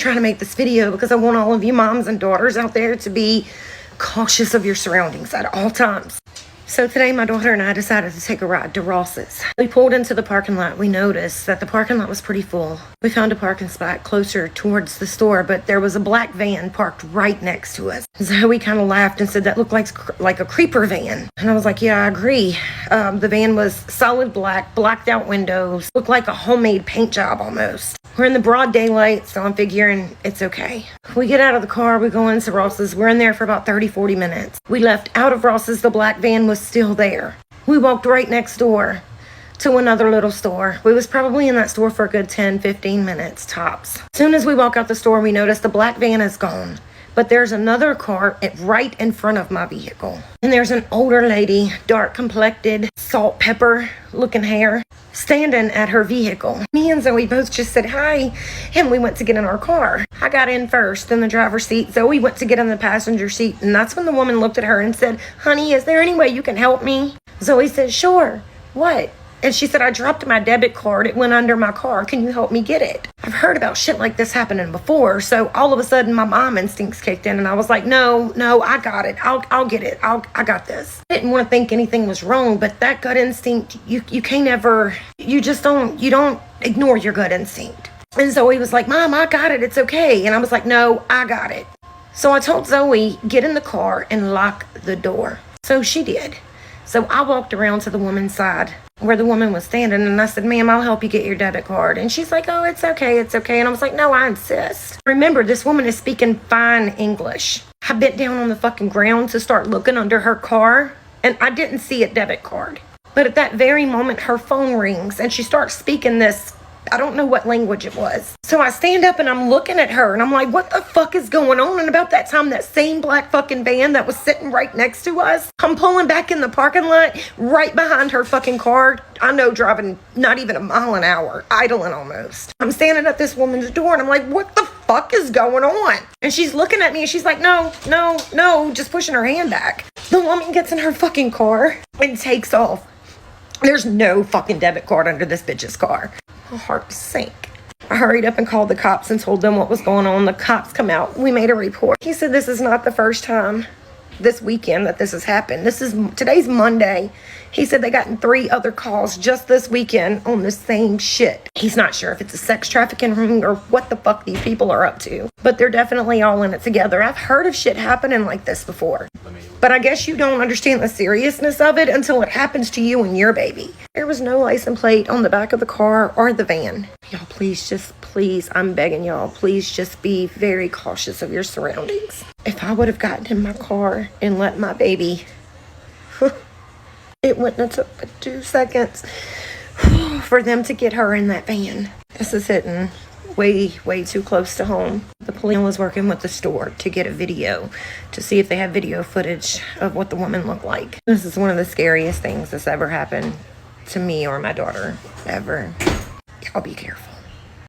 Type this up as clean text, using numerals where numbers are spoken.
trying to make this video because I want all of you moms and daughters out there to be cautious of your surroundings at all times. So today my daughter and I decided to take a ride to Ross's. We pulled into the parking lot. We noticed that the parking lot was pretty full. We found a parking spot closer towards the store, but there was a black van parked right next to us. So we kind of laughed and said that looked like a creeper van. And I was like, yeah, I agree. The van was solid black, blacked out windows, looked like a homemade paint job almost. We're in the broad daylight, so I'm figuring it's okay. We get out of the car, we go into Ross's. We're in there for about 30-40 minutes. We left out of Ross's, the black van was still there. We walked right next door to another little store. We was probably in that store for a good 10-15 minutes tops. As soon as we walk out the store, we notice the black van is gone. But there's another car right in front of my vehicle. And there's an older lady, dark complected, salt pepper looking hair, standing at her vehicle. Me and Zoe both just said hi, and we went to get in our car. I got in first in the driver's seat. Zoe went to get in the passenger seat, and that's when the woman looked at her and said, honey, is there any way you can help me? Zoe said, sure. What? And she said, I dropped my debit card. It went under my car. Can you help me get it? I've heard about shit like this happening before. So all of a sudden, my mom instincts kicked in. And I was like, no, I got it. I'll get it. I got this. I didn't want to think anything was wrong. But that gut instinct, you can't ever, you don't ignore your gut instinct. And Zoe was like, Mom, I got it. It's okay. And I was like, no, I got it. So I told Zoe, get in the car and lock the door. So she did. So I walked around to the woman's side where the woman was standing, and I said, ma'am, I'll help you get your debit card. And she's like, oh, it's okay. And I was like, no, I insist. Remember, this woman is speaking fine English. I bent down on the fucking ground to start looking under her car, and I didn't see a debit card. But at that very moment, her phone rings, and she starts speaking this, I don't know what language it was. So I stand up and I'm looking at her and I'm like, what the fuck is going on? And about that time, that same black fucking van that was sitting right next to us, I'm pulling back in the parking lot right behind her fucking car. I know, driving not even a mile an hour, idling almost. I'm standing at this woman's door and I'm like, what the fuck is going on? And she's looking at me and she's like, no, just pushing her hand back. The woman gets in her fucking car and takes off. There's no fucking debit card under this bitch's car. My heart sank. I hurried up and called the cops and told them what was going on. The cops come out. We made a report. He said this is not the first time this weekend that this has happened. Today's Monday. He said they gotten 3 other calls just this weekend on the same shit. He's not sure if it's a sex trafficking ring or what the fuck these people are up to, but they're definitely all in it together. I've heard of shit happening like this before, but I guess you don't understand the seriousness of it until it happens to you and your baby. There was no license plate on the back of the car or the van. Y'all, please, I'm begging y'all, please just be very cautious of your surroundings. If I would have gotten in my car and let my baby, it wouldn't have took but 2 seconds for them to get her in that van. This is hitting way too close to home. The police was working with the store to get a video to see if they had video footage of what the woman looked like. This is one of the scariest things that's ever happened to me or my daughter ever. Y'all be careful.